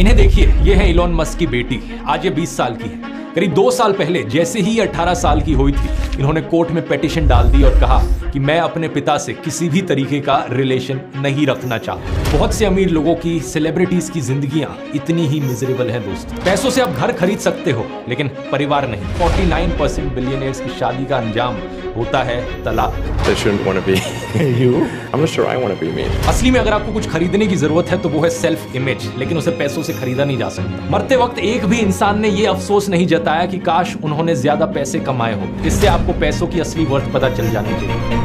इन्हें देखिए, ये है इलॉन मस्क की बेटी। आज ये 20 साल की है। करीब 2 साल पहले जैसे ही 18 साल की हुई थी, इन्होंने कोर्ट में पिटीशन डाल दी और कहा कि मैं अपने पिता से किसी भी तरीके का रिलेशन नहीं रखना चाहता। बहुत से अमीर लोगों की, सेलिब्रिटीज की जिंदगियां इतनी ही मिजरेबल हैं दोस्तों। पैसों से आप घर खरीद सकते हो लेकिन परिवार नहीं। 49% बिलियनियर्स की शादी का अंजाम होता है तलाक। They shouldn't want to be you. I'm not sure I want to be me. असली में अगर आपको कुछ खरीदने की जरूरत है तो वो है सेल्फ इमेज, लेकिन उसे पैसों से खरीदा नहीं जा सकता। मरते वक्त एक भी इंसान ने ये अफसोस नहीं जताया कि काश उन्होंने ज्यादा पैसे कमाए हो। इससे आपको पैसों की असली वर्थ पता चल जानी चाहिए।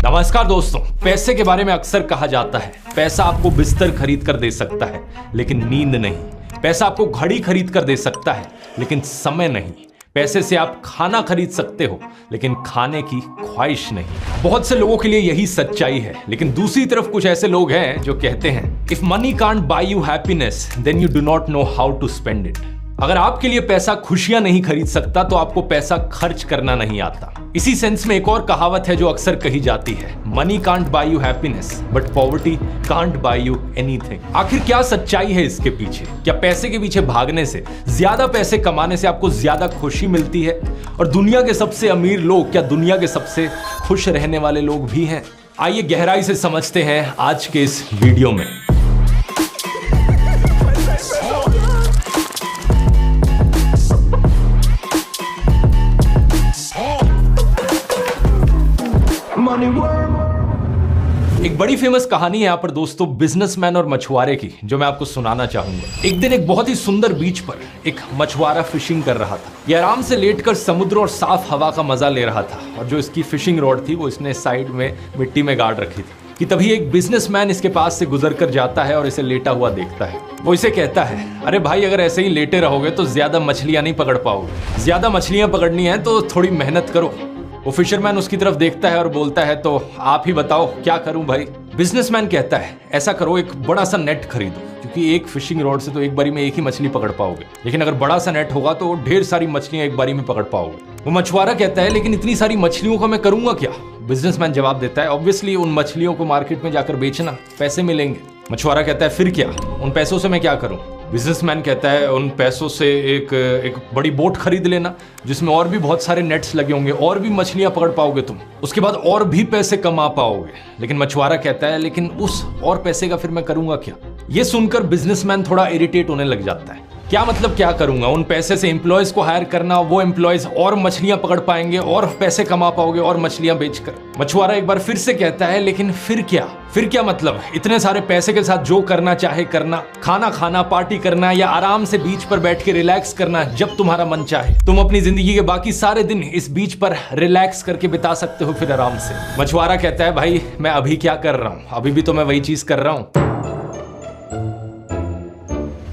नमस्कार दोस्तों, पैसे के बारे में अक्सर कहा जाता है पैसा आपको बिस्तर खरीद कर दे सकता है लेकिन नींद नहीं। पैसा आपको घड़ी खरीद कर दे सकता है लेकिन समय नहीं। पैसे से आप खाना खरीद सकते हो लेकिन खाने की ख्वाहिश नहीं। बहुत से लोगों के लिए यही सच्चाई है, लेकिन दूसरी तरफ कुछ ऐसे लोग हैं जो कहते हैं if money can't buy you happiness then you do not know how to spend it. अगर आपके लिए पैसा खुशियां नहीं खरीद सकता तो आपको पैसा खर्च करना नहीं आता। इसी सेंस में एक और कहावत है जो अक्सर कही जाती है, money can't buy you happiness but poverty can't buy you anything. आखिर क्या सच्चाई है इसके पीछे? क्या पैसे के पीछे भागने से, ज्यादा पैसे कमाने से आपको ज्यादा खुशी मिलती है? और दुनिया के सबसे अमीर लोग क्या दुनिया के सबसे खुश रहने वाले लोग भी हैं? आइए गहराई से समझते हैं आज के इस वीडियो में। एक बड़ी फेमस कहानी है यहाँ पर दोस्तों, बिजनेसमैन और मछुआरे की, जो मैं आपको सुनाना चाहूंगा। एक दिन एक बहुत ही सुंदर बीच पर एक मछुआरा फिशिंग कर रहा था। ये आराम से लेटकर समुद्र और साफ हवा का मजा ले रहा था, और जो इसकी फिशिंग रॉड थी वो इसने साइड में मिट्टी में गाड़ रखी थी कि तभी एक बिजनेसमैन इसके पास से गुजर कर जाता है और इसे लेटा हुआ देखता है। वो इसे कहता है, अरे भाई, अगर ऐसे ही लेटे रहोगे तो ज्यादा मछलियां नहीं पकड़ पाओगे। ज्यादा मछलियां पकड़नी है तो थोड़ी मेहनत करो। वो फिशरमैन उसकी तरफ देखता है और बोलता है, तो आप ही बताओ क्या करूं भाई? बिजनेसमैन कहता है, ऐसा करो, एक बड़ा सा नेट खरीदो, क्योंकि एक फिशिंग रॉड से तो एक बारी में एक ही मछली पकड़ पाओगे, लेकिन अगर बड़ा सा नेट होगा तो ढेर सारी मछलियां एक बारी में पकड़ पाओगे। वो मछुआरा कहता है, लेकिन इतनी सारी मछलियों का मैं करूंगा क्या? बिजनेसमैन जवाब देता है, ऑब्वियसली उन मछलियों को मार्केट में जाकर बेचना, पैसे मिलेंगे। मछुआरा कहता है, फिर क्या? उन पैसों से मैं क्या करूं? बिजनेसमैन कहता है, उन पैसों से एक बड़ी बोट खरीद लेना जिसमें और भी बहुत सारे नेट्स लगे होंगे, और भी मछलियां पकड़ पाओगे तुम, उसके बाद और भी पैसे कमा पाओगे। लेकिन मछुआरा कहता है, लेकिन उस और पैसे का फिर मैं करूंगा क्या? ये सुनकर बिजनेसमैन थोड़ा इरिटेट होने लग जाता है। क्या मतलब क्या करूंगा? उन पैसे से एम्प्लॉयज को हायर करना, वो एम्प्लॉयज और मछलियां पकड़ पाएंगे और पैसे कमा पाओगे और मछलियां बेचकर। मछुआरा एक बार फिर से कहता है, लेकिन फिर क्या? फिर क्या मतलब? इतने सारे पैसे के साथ जो करना चाहे करना, खाना खाना, पार्टी करना, या आराम से बीच पर बैठ के रिलैक्स करना जब तुम्हारा मन चाहे। तुम अपनी जिंदगी के बाकी सारे दिन इस बीच पर रिलैक्स करके बिता सकते हो फिर आराम से। मछुआरा कहता है, भाई मैं अभी क्या कर रहा हूं? अभी भी तो मैं वही चीज कर रहा हूं।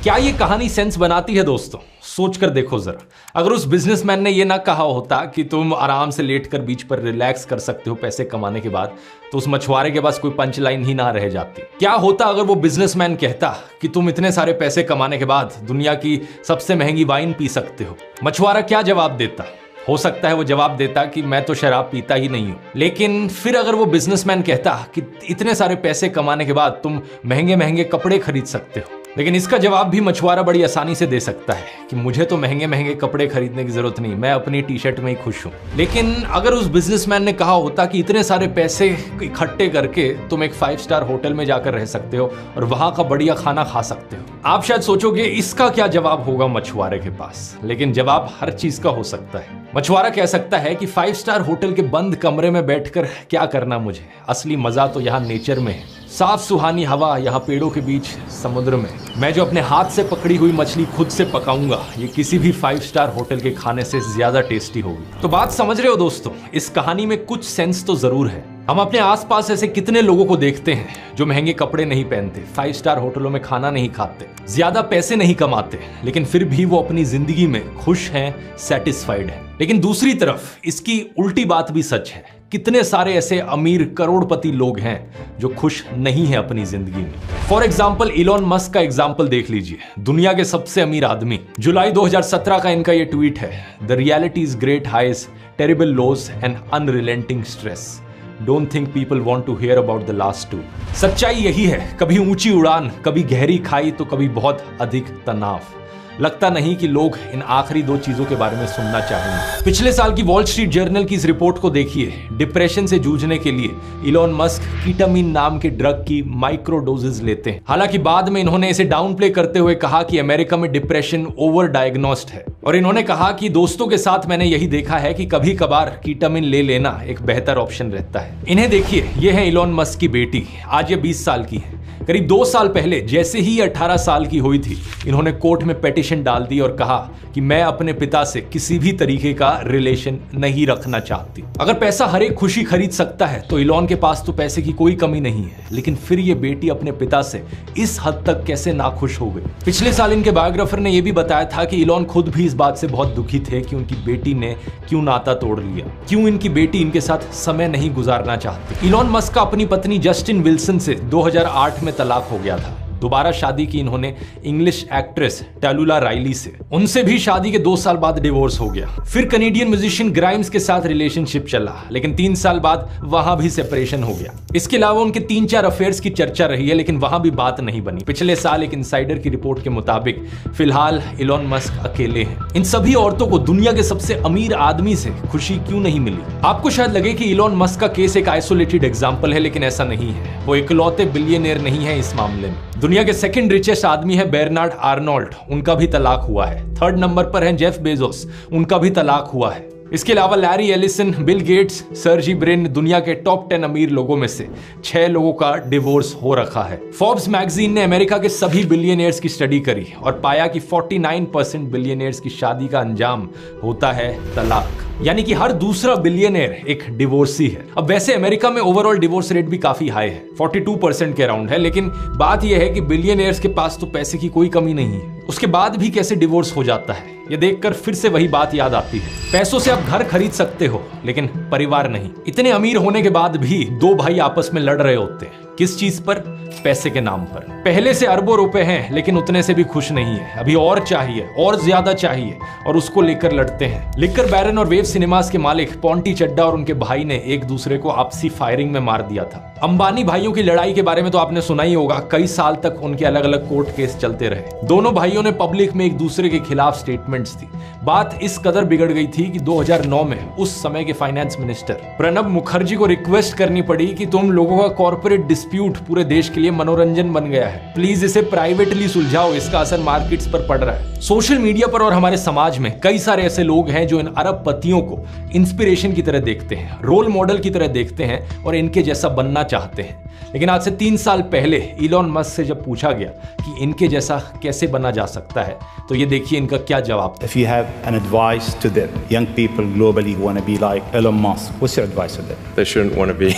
क्या ये कहानी सेंस बनाती है दोस्तों? सोच कर देखो जरा। अगर उस बिजनेसमैन ने ये ना कहा होता कि तुम आराम से लेटकर बीच पर रिलैक्स कर सकते हो पैसे कमाने के बाद, तो उस मछुआरे के पास कोई पंच लाइन ही ना रह जाती। क्या होता अगर वो बिजनेसमैन कहता कि तुम इतने सारे पैसे कमाने के बाद दुनिया की सबसे महंगी वाइन पी सकते हो? मछुआरा क्या जवाब देता? हो सकता है वो जवाब देता कि मैं तो शराब पीता ही नहीं हूं। लेकिन फिर अगर वो बिजनेसमैन कहता कि इतने सारे पैसे कमाने के बाद तुम महंगे महंगे कपड़े खरीद सकते हो, लेकिन इसका जवाब भी मछुआरा बड़ी आसानी से दे सकता है कि मुझे तो महंगे महंगे कपड़े खरीदने की जरूरत नहीं, मैं अपनी टी शर्ट में ही खुश हूं। लेकिन अगर उस बिजनेसमैन ने कहा होता कि इतने सारे पैसे इकट्ठे करके तुम एक 5 स्टार होटल में जाकर रह सकते हो और वहां का बढ़िया खाना खा सकते हो, आप शायद सोचोगे इसका क्या जवाब होगा मछुआरे के पास। लेकिन जवाब हर चीज का हो सकता है। मछुआरा कह सकता है कि 5 स्टार होटल के बंद कमरे में बैठकर क्या करना मुझे, असली मजा तो यहाँ नेचर में है। साफ सुहानी हवा यहाँ पेड़ों के बीच समुद्र में, मैं जो अपने हाथ से पकड़ी हुई मछली खुद से पकाऊंगा, ये किसी भी 5 स्टार होटल के खाने से ज्यादा टेस्टी होगी। तो बात समझ रहे हो दोस्तों? इस कहानी में कुछ सेंस तो जरूर है। हम अपने आसपास ऐसे कितने लोगों को देखते हैं जो महंगे कपड़े नहीं पहनते, 5 स्टार होटलों में खाना नहीं खाते, ज्यादा पैसे नहीं कमाते, लेकिन फिर भी वो अपनी जिंदगी में खुश हैं, सेटिस्फाइड हैं। लेकिन दूसरी तरफ इसकी उल्टी बात भी सच है। कितने सारे ऐसे अमीर करोड़पति लोग हैं जो खुश नहीं है अपनी जिंदगी में। फॉर एग्जाम्पल इलॉन मस्क का एग्जाम्पल देख लीजिए, दुनिया के सबसे अमीर आदमी। जुलाई 2017 का इनका ये ट्वीट है, the reality is great highs, terrible lows and unrelenting stress. Don't think people want to hear about the last two. सच्चाई यही है, कभी ऊंची उड़ान, कभी गहरी खाई तो कभी बहुत अधिक तनाव। लगता नहीं कि लोग इन आखिरी दो चीजों के बारे में सुनना चाहेंगे। पिछले साल की वॉल स्ट्रीट जर्नल की इस रिपोर्ट को देखिए। डिप्रेशन से जूझने के लिए इलॉन मस्क कीटामिन नाम के ड्रग की माइक्रो डोजेज लेते हैं। हालांकि बाद में इन्होंने इसे डाउन प्ले करते हुए कहा कि अमेरिका में डिप्रेशन ओवर डायग्नोस्ड है, और इन्होंने कहा कि दोस्तों के साथ मैंने यही देखा है कि कभी कभार कीटामिन ले लेना एक बेहतर ऑप्शन रहता है। इन्हें देखिए, ये है इलॉन मस्क की बेटी, आज ये 20 साल की है। करीब 2 साल पहले जैसे ही 18 साल की हुई थी, इन्होंने कोर्ट में पिटीशन डाल दी और कहा कि मैं अपने पिता से किसी भी तरीके का रिलेशन नहीं रखना चाहती। अगर पैसा हर एक खुशी खरीद सकता है तो इलॉन के पास तो पैसे की कोई कमी नहीं है, लेकिन फिर ये बेटी अपने पिता से इस हद तक कैसे नाखुश हो गई। पिछले साल इनके बायोग्राफर ने यह भी बताया था कि इलॉन खुद भी इस बात से बहुत दुखी थे कि उनकी बेटी ने क्यों नाता तोड़ लिया, क्यों इनकी बेटी इनके साथ समय नहीं गुजारना चाहती। इलॉन मस्क का अपनी पत्नी जस्टिन विल्सन से 2008 में तलाक हो गया था। दोबारा शादी की इन्होंने इंग्लिश एक्ट्रेस टैलुला राइली से। उनसे भी शादी के 2 साल बाद डिवोर्स हो गया। फिर कनेडियन म्यूजिशियन ग्राइम्स के साथ रिलेशनशिप चला, लेकिन 3 साल बाद वहां भी सेपरेशन हो गया। इसके अलावा उनके 3-4 अफेयर्स की चर्चा रही है, लेकिन वहां भी बात नहीं बनी। पिछले साल एक इनसाइडर की रिपोर्ट के मुताबिक फिलहाल इलॉन मस्क अकेले हैं। इन सभी औरतों को दुनिया के सबसे अमीर आदमी से खुशी क्यों नहीं मिली? आपको शायद लगे कि इलॉन मस्क का केस एक आइसोलेटेड एग्जाम्पल है, लेकिन ऐसा नहीं है। वो इकलौते बिलियनियर नहीं है इस मामले में। दुनिया के सेकंड रिचेस्ट आदमी है बेर्नार्ड आर्नोल्ड, उनका भी तलाक हुआ है। 3rd नंबर पर है जेफ बेजोस, उनका भी तलाक हुआ है। इसके अलावा Larry Ellison, Bill Gates, Sergey Brin, दुनिया के टॉप 10 अमीर लोगों में से 6 लोगों का डिवोर्स हो रखा है। फोर्ब्स मैगजीन ने अमेरिका के सभी बिलियनियर्स की स्टडी करी और पाया कि 49% बिलियनियर्स की शादी का अंजाम होता है तलाक, यानी कि हर दूसरा बिलियनियर एक डिवोर्सी है। अब वैसे अमेरिका में ओवरऑल डिवोर्स रेट भी काफी हाई है, 42% के अराउंड है, लेकिन बात यह है कि बिलियनियर्स के पास तो पैसे की कोई कमी नहीं है, उसके बाद भी कैसे डिवोर्स हो जाता है, ये देखकर फिर से वही बात याद आती है। पैसों से आप घर खरीद सकते हो, लेकिन परिवार नहीं। इतने अमीर होने के बाद भी 2 भाई आपस में लड़ रहे होते हैं। किस चीज पर? पैसे के नाम पर। पहले से अरबों रुपए हैं, लेकिन उतने से भी खुश नहीं है, अभी और चाहिए, और ज्यादा चाहिए, और उसको लेकर लड़ते हैं। लिकर बैरन और वेव सिनेमास के मालिक पोंटी चड्डा और उनके भाई ने एक दूसरे को आपसी फायरिंग में मार दिया था। अंबानी भाइयों की लड़ाई के बारे में तो आपने सुना ही होगा, कई साल तक उनके अलग अलग कोर्ट केस चलते रहे। दोनों भाइयों ने पब्लिक में एक दूसरे के खिलाफ स्टेटमेंट्स दी। बात इस कदर बिगड़ गई थी कि 2009 में उस समय के फाइनेंस मिनिस्टर प्रणब मुखर्जी को रिक्वेस्ट करनी पड़ी कि तुम लोगों का कॉर्पोरेट डिस्प्यूट पूरे देश के लिए मनोरंजन बन गया है, प्लीज इसे प्राइवेटली सुलझाओ, इसका असर मार्केट्स पर पड़ रहा है। सोशल मीडिया पर और हमारे समाज में कई सारे ऐसे लोग हैं जो इन अरबपतियों को इंस्पिरेशन की तरह देखते हैं, रोल मॉडल की तरह देखते हैं और इनके जैसा बनना चाहते हैं। लेकिन आज से 3 साल पहले इलॉन मस्क से जब पूछा गया कि इनके जैसा कैसे बना जा सकता है, तो ये देखिए इनका क्या जवाब था। If you have an advice to them, young people globally who want to be like Elon Musk, what's your advice to them? They shouldn't want to be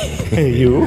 You?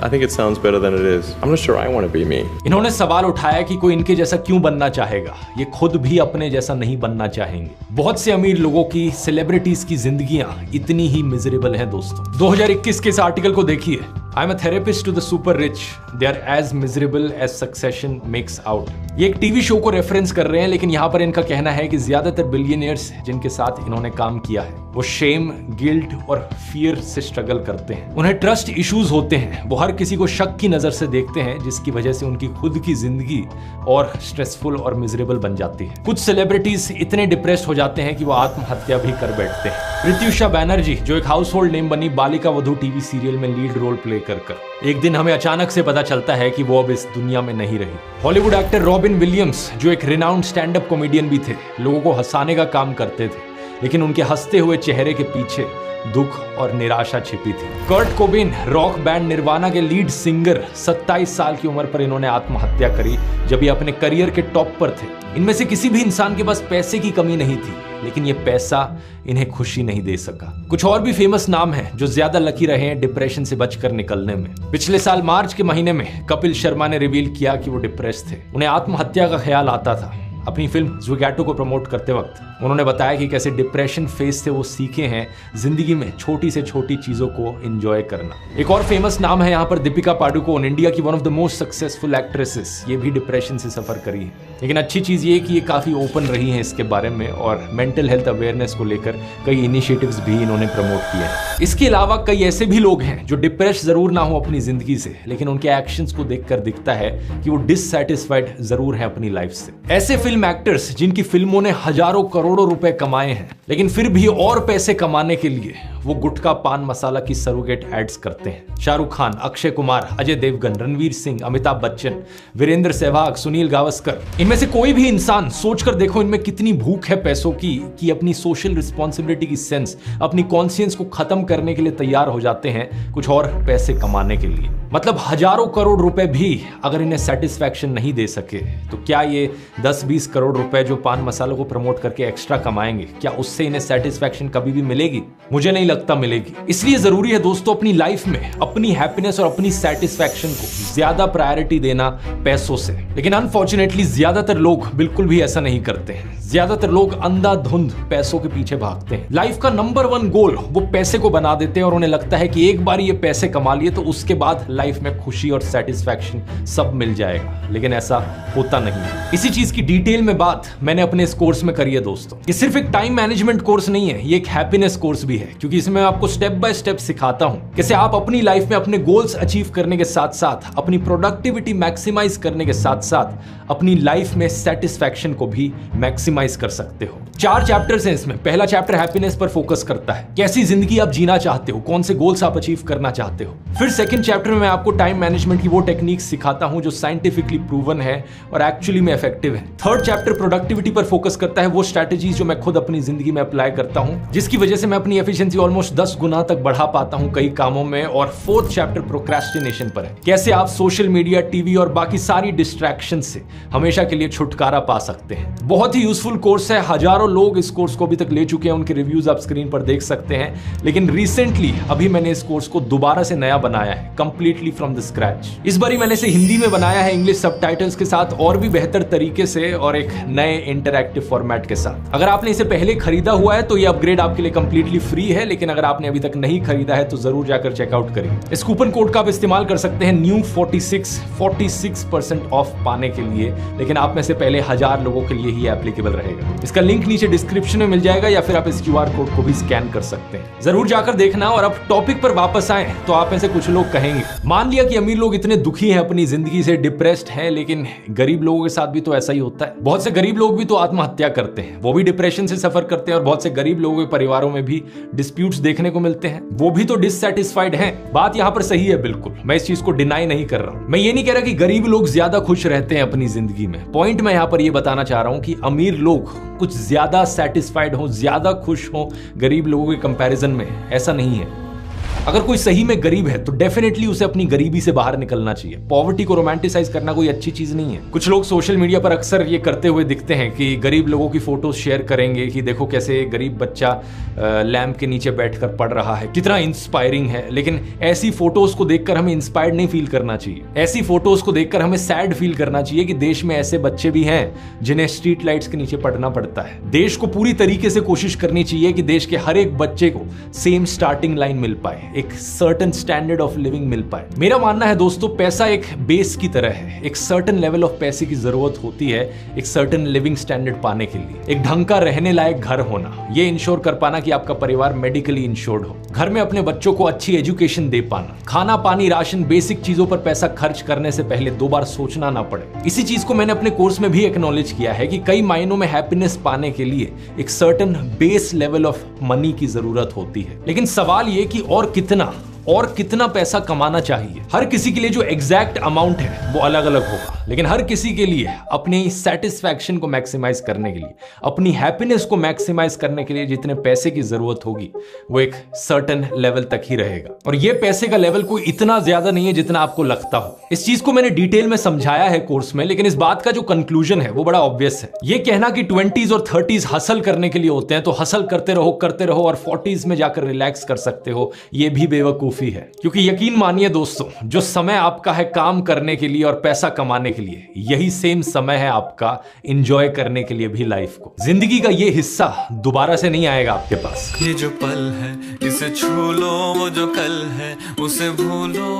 I think it sounds better than it is. I'm not sure I want to be me. इन्होंने सवाल उठाया कि कोई इनके जैसा क्यों बनना चाहेगा, ये खुद भी अपने जैसा नहीं बनना चाहेंगे। बहुत से अमीर लोगों की, सेलिब्रिटीज की जिंदगियां इतनी ही मिजरेबल हैं दोस्तों। 2021 के इस आर्टिकल को देखिए। I am a therapist to the super rich, they are as miserable as succession makes out. ये एक टीवी शो को रेफरेंस कर रहे हैं, लेकिन यहाँ पर इनका कहना है कि ज्यादातर बिलियनियर्स जिनके साथ इन्होंने काम किया है वो शेम, गिल्ट और फियर से स्ट्रगल करते हैं। उन्हें ट्रस्ट इश्यूज होते हैं, वो हर किसी को शक की नजर से देखते हैं, जिसकी वजह से उनकी खुद की जिंदगी और स्ट्रेसफुल और मिजरेबल बन जाती है। कुछ सेलिब्रिटीज इतने डिप्रेस्ड हो जाते हैं कि वो आत्महत्या भी कर बैठते हैं। प्रत्युषा बैनर्जी, जो एक हाउस होल्ड नेम बनी बालिका वधू टीवी सीरियल में लीड रोल प्ले कर एक दिन हमें अचानक से पता चलता है कि वो अब इस दुनिया में नहीं रही। हॉलीवुड एक्टर रॉबिन विलियम्स, जो एक रिनाउंड स्टैंड अप कॉमेडियन भी थे, लोगों को हंसाने का काम करते थे, लेकिन उनके हंसते हुए चेहरे के पीछे दुख और निराशा छिपी थी। Kurt Cobain, rock band nirvana के लीड सिंगर, 27 साल की उम्र पर इन्होंने आत्महत्या करी जब ये अपने करियर के टॉप पर थे। इनमें से किसी भी इंसान के पास पैसे की कमी नहीं थी, लेकिन ये पैसा इन्हें खुशी नहीं दे सका। कुछ और भी फेमस नाम हैं जो ज्यादा लकी रहे हैं डिप्रेशन से बचकर निकलने में। पिछले साल मार्च के महीने में कपिल शर्मा ने रिवील किया कि वो डिप्रेस थे, उन्हें आत्महत्या का ख्याल आता था। अपनी फिल्म ज़ुगैटो को प्रमोट करते वक्त उन्होंने बताया कि कैसे डिप्रेशन फेज से वो सीखे हैं जिंदगी में छोटी से छोटी चीजों को एंजॉय करना। एक और फेमस नाम है यहाँ पर दीपिका पादुकोण, इंडिया की one of the most successful actresses. ये भी डिप्रेशन से सफर करी है, लेकिन अच्छी चीज ये कि ये काफी ओपन रही है इसके बारे में और मेंटल हेल्थ अवेयरनेस को लेकर कई इनिशिएटिव्स भी इन्होंने प्रमोट किए हैं। इसके अलावा कई ऐसे भी लोग हैं जो डिप्रेस जरूर ना हो अपनी जिंदगी से, लेकिन उनके एक्शंस को देखकर दिखता है कि वो डिससैटिस्फाइड जरूर है अपनी लाइफ से। ऐसे फिल्म एक्टर्स जिनकी फिल्मों ने हजारों करोड़ों रुपए कमाए हैं, लेकिन फिर भी और पैसे कमाने के लिए वो गुटखा पान मसाला की सरोगेट एड्स करते हैं। शाहरुख खान, अक्षय कुमार, अजय देवगन, रणवीर सिंह, अमिताभ बच्चन, वीरेंद्र सहवाग, सुनील गावस्कर, इनमें से कोई भी इंसान सोचकर देखो इनमें कितनी भूख है पैसों की कि अपनी सोशल रिस्पॉन्सिबिलिटी की सेंस, अपनी कॉन्शियंस को खत्म करने के लिए तैयार हो जाते हैं कुछ और पैसे कमाने के लिए। मतलब हजारों करोड़ रुपए भी अगर इन्हें सेटिस्फैक्शन नहीं दे सके तो क्या ये 10-20 करोड़ रुपए जो पान मसालों को प्रमोट करके एक्स्ट्रा कमाएंगे, क्या उससे इन्हें सेटिस्फैक्शन कभी भी मिलेगी? मुझे नहीं लगता मिलेगी। इसलिए जरूरी है दोस्तों अपनी लाइफ में अपनी हैप्पीनेस और अपनी सेटिस्फैक्शन को ज्यादा प्रायोरिटी देना पैसों से। लेकिन अनफॉर्चुनेटली ज्यादातर लोग बिल्कुल भी ऐसा नहीं करते हैं। ज्यादातर लोग अंधाधुंध पैसों के पीछे भागते हैं। लाइफ का नंबर 1 गोल वो पैसे को बना देते हैं और उन्हें लगता है कि एक बार ये पैसे कमा लिए तो उसके बाद लाइफ में खुशी और सेटिस्फैक्शन सब मिल जाएगा, लेकिन ऐसा होता नहीं है। इसी चीज की डिटेल में बात मैंने अपने इस कोर्स में करी है दोस्तों। ये सिर्फ एक टाइम मैनेजमेंट कोर्स नहीं है, ये एक हैप्पीनेस कोर्स भी है, क्योंकि इसमें मैं आपको स्टेप बाय स्टेप सिखाता हूं कैसे आप अपनी लाइफ में अपने गोल्स अचीव करने के साथ साथ अपनी प्रोडक्टिविटी मैक्सिमाइज करने के साथ साथ अपनी लाइफ में सेटिस्फैक्शन को भी मैक्सिमाइज कर सकते हो। 4 चैप्टर्स हैं इसमें। पहला चैप्टर हैप्पीनेस पर फोकस करता है, कैसी जिंदगी आप जीना चाहते हो, कौन से गोल्स आप अचीव करना चाहते हो। फिर सेकंड चैप्टर में मैं आपको टाइम मैनेजमेंट की वो टेक्निक्स सिखाता हूं जो साइंटिफिकली प्रूवन है और एक्चुअली में इफेक्टिव है। थर्ड चैप्टर प्रोडक्टिविटी पर फोकस करता है, वो स्ट्रेटजीज जो मैं खुद अपनी जिंदगी में अप्लाई करता हूं जिसकी वजह से मैं अपनी एफिशिएंसी ऑलमोस्ट 10 गुना तक बढ़ा पाता हूं कई कामों में। और फोर्थ चैप्टर प्रोक्रेस्टिनेशन पर है, कैसे आप सोशल मीडिया, टीवी और बाकी सारी डिस्ट्रैक्शन से हमेशा के लिए छुटकारा पा सकते हैं। बहुत ही यूजफुल कोर्स है। हजारों लोग इस कोर्स को अभी तक ले चुके हैं, उनके रिव्यूज आप स्क्रीन पर देख सकते हैं। लेकिन रिसेंटली अभी मैंने इस कोर्स को दोबारा से नया बनाया है, कंप्लीटली फ्रॉम द स्क्रैच। इस बार मैंने इसे हिंदी में बनाया है, इंग्लिश सबटाइटल्स के साथ और भी बेहतर तरीके से और एक नए इंटरैक्टिव फॉर्मेट के साथ। अगर आपने इसे पहले खरीदा हुआ है तो ये अपग्रेड आपके लिए कंप्लीटली फ्री है, लेकिन अगर आपने अभी तक नहीं खरीदा है तो जरूर जाकर चेकआउट करिए। इस कूपन कोड का आप इस्तेमाल कर सकते हैं न्यू 46% ऑफ पाने के लिए, लेकिन आप में से पहले 1000 लोगों के लिए ही एप्लीकेबल रहेगा। इसका लिंक नीचे डिस्क्रिप्शन में मिल जाएगा या फिर आप इस QR कोड को भी स्कैन कर सकते हैं। जरूर जाकर देखना। और अब टॉपिक पर वापस आए तो आप में से कुछ लोग कहेंगे, मान लिया कि अमीर लोग इतने दुखी हैं, अपनी जिंदगी से डिप्रेस्ड हैं, लेकिन गरीब लोगों के साथ भी तो ऐसा ही होता है। बहुत से गरीब लोग भी तो आत्महत्या करते हैं, वो भी डिप्रेशन से सफर करते हैं। और बहुत से गरीब लोगों के परिवारों में भी डिस्प्यूट्स देखने को मिलते हैं, वो भी तो डिससैटिस्फाइड हैं। बात यहां पर सही है, बिल्कुल, मैं इस चीज को डिनाई नहीं कर रहा हूं। मैं ये नहीं कह रहा कि गरीब लोग ज्यादा खुश रहते हैं अपनी जिंदगी में। पॉइंट मैं यहां पर ये बताना चाह रहा हूं कि अमीर लोग कुछ ज्यादा सेटिस्फाइड हो, ज्यादा खुश हो गरीब लोगों के कंपैरिजन में, ऐसा नहीं है। अगर कोई सही में गरीब है तो डेफिनेटली उसे अपनी गरीबी से बाहर निकलना चाहिए। पॉवर्टी को रोमांटिसाइज करना कोई अच्छी चीज नहीं है। कुछ लोग सोशल मीडिया पर अक्सर ये करते हुए दिखते हैं कि गरीब लोगों की फोटोज शेयर करेंगे कि देखो कैसे गरीब बच्चा लैंप के नीचे बैठकर पढ़ रहा है, कितना इंस्पायरिंग है। लेकिन ऐसी फोटोज को देखकर हमें इंस्पायर्ड नहीं फील करना चाहिए। ऐसी फोटोज को देखकर हमें सैड फील करना चाहिए कि देश में ऐसे बच्चे भी हैं जिन्हें स्ट्रीट लाइट्स के नीचे पढ़ना पड़ता है। देश को पूरी तरीके से कोशिश करनी चाहिए कि देश के हर एक बच्चे को सेम स्टार्टिंग लाइन मिल पाए, एक सर्टेन स्टैंडर्ड ऑफ लिविंग मिल पाए। मेरा मानना है दोस्तों, पैसा एक बेस की तरह है। एक सर्टेन लेवल ऑफ पैसे की जरूरत होती है एक सर्टेन लिविंग स्टैंडर्ड पाने के लिए। एक ढंग का रहने लायक घर होना, ये इंश्योर कर पाना कि आपका परिवार मेडिकली इंश्योर्ड हो, घर में अपने बच्चों को अच्छी एजुकेशन दे पाना, खाना पानी राशन बेसिक चीजों पर पैसा खर्च करने से पहले 2 बार सोचना ना पड़े। इसी चीज को मैंने अपने कोर्स में भी एक्नॉलेज किया है कि कई मायनों में हैप्पीनेस पाने के लिए एक certain base level of money की जरूरत होती है। लेकिन सवाल ये कि और कितना पैसा कमाना चाहिए। हर किसी के लिए जो एग्जैक्ट अमाउंट है वो अलग अलग होगा, लेकिन हर किसी के लिए अपनी सेटिस्फैक्शन को मैक्सिमाइज करने के लिए, अपनी हैप्पीनेस को मैक्सिमाइज करने के लिए जितने पैसे की जरूरत होगी वो एक सर्टेन लेवल तक ही रहेगा। और ये पैसे का लेवल कोई इतना ज्यादा नहीं है जितना आपको लगता हो। इस चीज को मैंने डिटेल में समझाया है कोर्स में, लेकिन इस बात का जो कंक्लूजन है वो बड़ा ऑब्वियस है। ये कहना कि 20s और 30s हसल करने के लिए होते हैं तो हसल करते रहो और 40s में जाकर रिलैक्स कर सकते हो, ये भी बेवकूफी बेवकूफी है। क्योंकि यकीन मानिए दोस्तों, जो समय आपका है काम करने के लिए और पैसा कमाने के लिए, यही सेम समय है आपका एंजॉय करने के लिए भी लाइफ को। जिंदगी का ये हिस्सा दोबारा से नहीं आएगा आपके पास। ये जो पल है इसे छू लो, वो जो कल है उसे भूलो।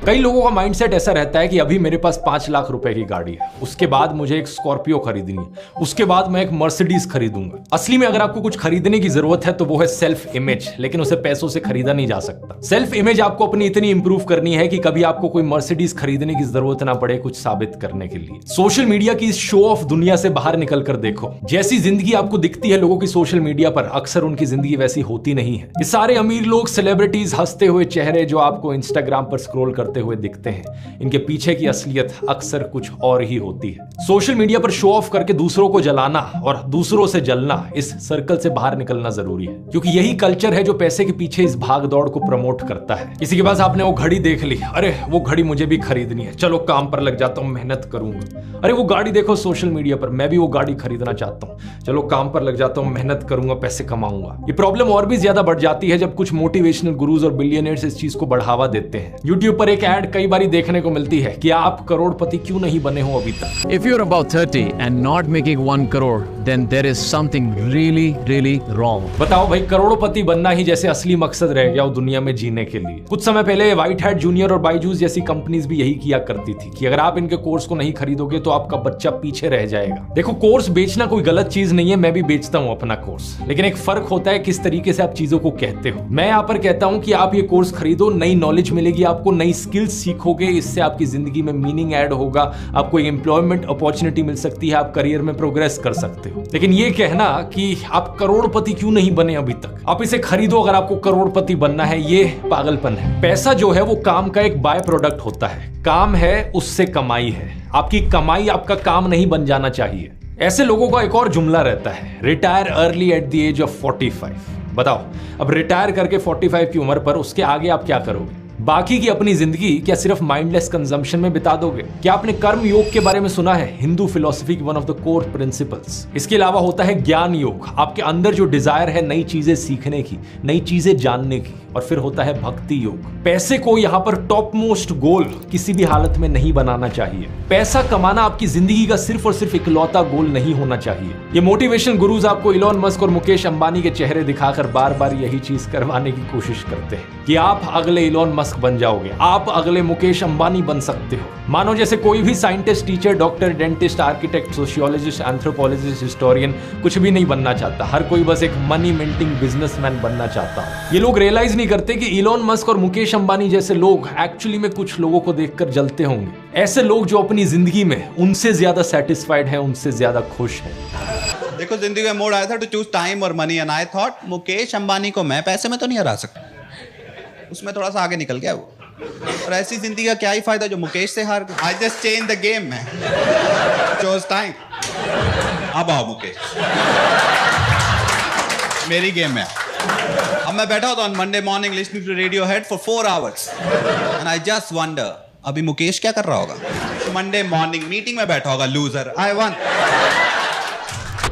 कई लोगों का माइंडसेट ऐसा रहता है कि अभी मेरे पास 5 लाख रुपए की गाड़ी है, उसके बाद मुझे एक स्कॉर्पियो खरीदनी है, उसके बाद मैं एक मर्सिडीज खरीदूंगा। असली में अगर आपको कुछ खरीदने की जरूरत है तो वो है सेल्फ इमेज, लेकिन उसे पैसों से खरीदा नहीं जा सकता। सेल्फ इमेज आपको अपनी इतनी इंप्रूव करनी है कि कभी आपको कोई मर्सिडीज खरीदने की जरूरत ना पड़े कुछ साबित करने के लिए। सोशल मीडिया की इस शो ऑफ दुनिया से बाहर निकल कर देखो, जैसी जिंदगी आपको दिखती है लोगों की सोशल मीडिया पर, अक्सर उनकी जिंदगी वैसी होती नहीं है। ये सारे अमीर लोग, सेलिब्रिटीज, हंसते हुए चेहरे जो आपको इंस्टाग्राम पर स्क्रॉल करते हुए दिखते हैं, इनके पीछे की असलियत अक्सर कुछ और ही होती है। सोशल मीडिया पर शो ऑफ करके दूसरों को जलाना और दूसरों से जलना, इस सर्कल से बाहर निकलना जरूरी है। क्योंकि यही कल्चर है जो पैसे के पीछे इस भाग दौड़ को प्रमोट करता है। किसी के पास आपने वो घड़ी देख ली, अरे वो घड़ी मुझे भी खरीदनी है, चलो काम पर लग जाता हूं, मेहनत करूंगा। अरे वो गाड़ी देखो सोशल मीडिया पर, मैं भी वो गाड़ी खरीदना चाहता हूं, चलो काम पर लग जाता हूं, मेहनत करूंगा, पैसे कमाऊंगा। ये प्रॉब्लम और भी ज्यादा बढ़ जाती है जब कुछ मोटिवेशनल गुरुज और बिलियनियर्स इस चीज को बढ़ावा देते हैं। यूट्यूब पर एक ऐड कई बार देखने को मिलती है कि आप करोड़पति क्यों नहीं बने हो अभी तक। If you're about 30 and not making 1 crore, then there is something really wrong. बताओ भाई, करोड़पति बनना ही जैसे असली मकसद रह गया वो दुनिया में जीने के लिए। कुछ समय पहले व्हाइट हैट जूनियर और बायजूस जैसी कंपनीज भी यही किया करती थी कि अगर आप इनके कोर्स को नहीं खरीदोगे तो आपका बच्चा पीछे रह जाएगा। देखो, कोर्स बेचना कोई गलत चीज नहीं है, मैं भी बेचता हूं अपना कोर्स, लेकिन एक फर्क होता है किस तरीके से आप चीजों को कहते हो। मैं यहाँ पर कहता हूं कि आप ये कोर्स खरीदो, नई नॉलेज मिलेगी आपको, नई स्किल्स सीखोगे, इससे आपकी जिंदगी में मीनिंग ऐड होगा, आपको एक एम्प्लॉयमेंट अपॉर्चुनिटी मिल सकती है, आप करियर में प्रोग्रेस कर सकते हो। लेकिन ये कहना कि आप करोड़पति क्यों नहीं बने अभी तक, आप इसे खरीदो अगर आपको करोड़पति बनना है, ये पागलपन है। पैसा जो है वो काम का एक बाय प्रोडक्ट होता है, काम है उससे कमाई है, आपकी कमाई आपका काम नहीं बन जाना चाहिए। ऐसे लोगों का एक और जुमला रहता है, retire early at the age of 45। बताओ, अब रिटायर करके 45 की उम्र पर उसके आगे आप क्या करोगे? बाकी की अपनी जिंदगी क्या सिर्फ माइंडलेस कंजम्पशन में बिता दोगे? क्या आपने कर्म योग के बारे में सुना है? हिंदू फिलॉसफी की one of the core principles. इसके अलावा होता है ज्ञान योग, आपके अंदर जो डिजायर है नई चीजें सीखने की, नई चीजें जानने की। और फिर होता है भक्ति योग। पैसे को यहाँ पर टॉप मोस्ट गोल किसी भी हालत में नहीं बनाना चाहिए। पैसा कमाना आपकी जिंदगी का सिर्फ और सिर्फ इकलौता गोल नहीं होना चाहिए। ये मोटिवेशन गुरुज आपको इलॉन मस्क और मुकेश अंबानी के चेहरे दिखाकर बार बार यही चीज करवाने की कोशिश करते हैं कि आप अगले इलॉन मस्क बन जाओगे, आप अगले मुकेश अंबानी बन सकते हो। मानो जैसे कोई भी scientist, teacher, doctor, dentist, architect, sociologist, anthropologist, historian कुछ भी नहीं बनना चाहता। हर कोई बस एक मनी मिंटिंग बिजनेसमैन बनना चाहता है। ये लोग रियलाइज नहीं करते कि इलॉन मस्क और मुकेश अंबानी जैसे लोग एक्चुअली में कुछ लोगों को देखकर जलते होंगे। ऐसे लोग जो अपनी जिंदगी में उनसे ज्यादा सेटिस्फाइड हैं, उनसे ज्यादा खुश हैं। देखो, जिंदगी में मोड़ आया था टू चूज टाइम और money and I thought Mukesh Ambani को मैं पैसे में तो नहीं हरा सकता, उसमें थोड़ा सा आगे निकल गया वो। और ऐसी जिंदगी का क्या ही फायदा जो मुकेश से हार गया। I just change the game man, chose time. अब आओ मुकेश, मेरी गेम में। अब मैं बैठा होता हूँ Monday morning listening to Radiohead for 4 hours and I just wonder अभी मुकेश क्या कर रहा होगा। मंडे मॉर्निंग मीटिंग में बैठा होगा, लूजर, आई वन।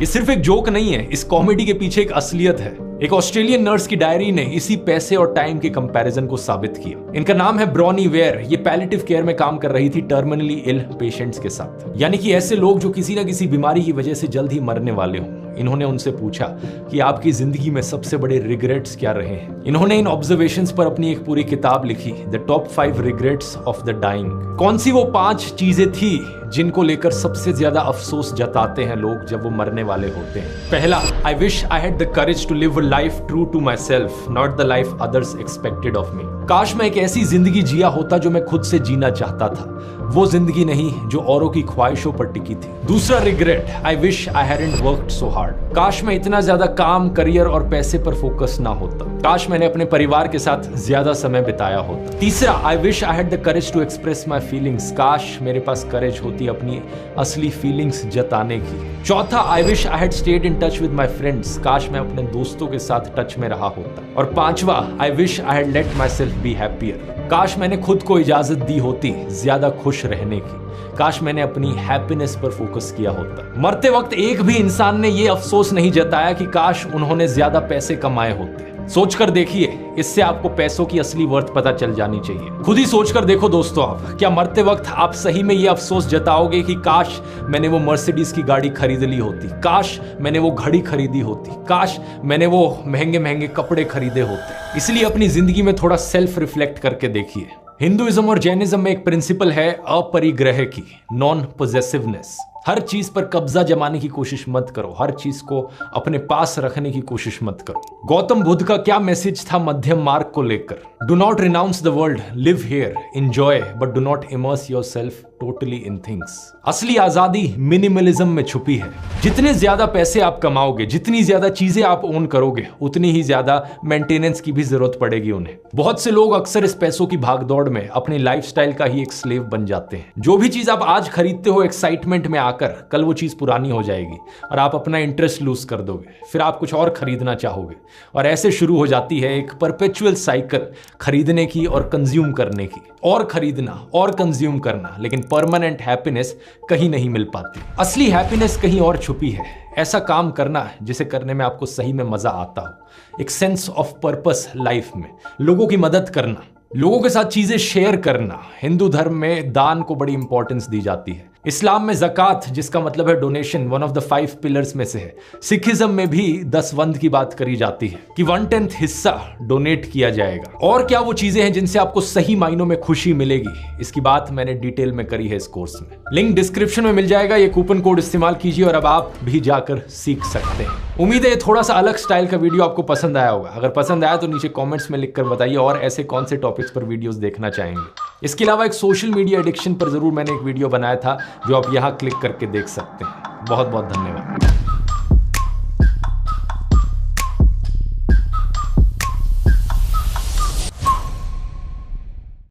ये सिर्फ एक जोक नहीं है, इस कॉमेडी के पीछे एक असलियत है। एक ऑस्ट्रेलियन नर्स की डायरी ने इसी पैसे और टाइम के कंपैरिजन को साबित किया। इनका नाम है ब्रॉनी वेयर। ये पैलिएटिव केयर में काम कर रही थी टर्मिनली इल पेशेंट्स के साथ, यानी कि ऐसे लोग जो किसी ना किसी बीमारी की वजह से जल्द ही मरने वाले हों। इन्होंने उनसे पूछा कि आपकी जिंदगी में सबसे बड़े रिग्रेट्स क्या रहे हैं। इन्होंने इन ऑब्जर्वेशंस पर अपनी एक पूरी किताब लिखी, the top 5 regrets of the dying. कौन सी वो 5 चीजें थी जिनको लेकर सबसे ज्यादा अफसोस जताते हैं लोग जब वो मरने वाले होते हैं? पहला, I wish I had the courage to live a life true to myself, not the life others expected of me. काश मैं एक ऐसी जिंदगी जिया होता जो मैं खुद से जीना चाहता था, वो जिंदगी नहीं जो औरों की ख्वाहिशों पर टिकी थी। दूसरा regret, I wish I hadn't worked so hard. काश मैं इतना ज्यादा काम, करियर और पैसे पर फोकस ना होता। काश मैंने अपने परिवार के साथ ज्यादा समय बिताया होता। तीसरा, I wish I had the courage to express my feelings. काश मेरे पास करेज होती अपनी असली फीलिंग्स जताने की। चौथा, आई wish I had stayed in touch with my friends. काश मैं अपने दोस्तों के साथ टच में रहा होता। और पांचवा, आई wish I had let my self be happier. काश मैंने खुद को इजाजत दी होती ज्यादा खुश रहने की। काश मैंने अपनी हैप्पीनेस पर फोकस किया होता। मरते वक्त एक भी इंसान ने यह अफसोस नहीं जताया कि काश उन्होंने ज्यादा पैसे कमाए होते। सोचकर देखिए, इससे आपको पैसों की असली वर्थ पता चल जानी चाहिए। खुद ही सोचकर देखो दोस्तों, आप क्या मरते वक्त आप सही में ये अफसोस जताओगे कि काश मैंने वो मर्सिडीज की गाड़ी खरीद ली होती, काश मैंने वो घड़ी खरीदी होती, काश मैंने वो महंगे महंगे कपड़े खरीदे होते। इसलिए अपनी जिंदगी में थोड़ा सेल्फ रिफ्लेक्ट करके देखिए। हिंदुइज्म और जैनिज्म में एक प्रिंसिपल है अपरिग्रह की, नॉन पोजेसिवनेस। हर चीज पर कब्जा जमाने की कोशिश मत करो, हर चीज को अपने पास रखने की कोशिश मत करो। गौतम बुद्ध का क्या मैसेज था मध्यम मार्ग को लेकर? Do not renounce the world, live here, enjoy, but do not immerse yourself totally in things. असली आजादी मिनिमलिज्म में छुपी है। जितने ज्यादा पैसे आप कमाओगे, जितनी ज्यादा चीजें आप ओन करोगे, उतनी ही ज्यादा मेंटेनेंस की भी जरूरत पड़ेगी उन्हें। बहुत से लोग अक्सर इस पैसों की भागदौड़ में अपनी लाइफस्टाइल का ही एक स्लेव बन जाते हैं। जो भी चीज आप आज खरीदते हो एक्साइटमेंट में आकर, कल वो चीज पुरानी हो जाएगी और आप अपना इंटरेस्ट लूज कर दोगे। फिर आप कुछ और खरीदना चाहोगे और ऐसे शुरू हो जाती है एक परपेचुअल साइकिल खरीदने की और कंज्यूम करने की, और खरीदना और कंज्यूम करना। लेकिन परमानेंट हैप्पीनेस कहीं नहीं मिल पाती। असली हैप्पीनेस कहीं और छुपी है। ऐसा काम करना जिसे करने में आपको सही में मजा आता हो, एक सेंस ऑफ पर्पस लाइफ में, लोगों की मदद करना, लोगों के साथ चीजें शेयर करना। हिंदू धर्म में दान को बड़ी इंपॉर्टेंस दी जाती है। इस्लाम में ज़कात, जिसका मतलब है donation, one of the 5 pillars में से है। सिखिज्म में भी 10 की बात करी जाती है कि 1/10 हिस्सा डोनेट किया जाएगा। और क्या वो चीजें हैं जिनसे आपको सही मायनों में खुशी मिलेगी, इसकी बात मैंने डिटेल में करी है इस कोर्स में। लिंक डिस्क्रिप्शन में मिल जाएगा। ये कूपन कोड इस्तेमाल कीजिए और अब आप भी जाकर सीख सकते हैं। उम्मीद है थोड़ा सा अलग स्टाइल का वीडियो आपको पसंद आया होगा। अगर पसंद आया तो नीचे कॉमेंट्स में लिखकर बताइए और ऐसे कौन से टॉपिक्स पर वीडियोस देखना चाहेंगे। इसके अलावा एक सोशल मीडिया एडिक्शन पर जरूर मैंने एक वीडियो बनाया था जो आप यहाँ क्लिक करके देख सकते हैं। बहुत बहुत धन्यवाद।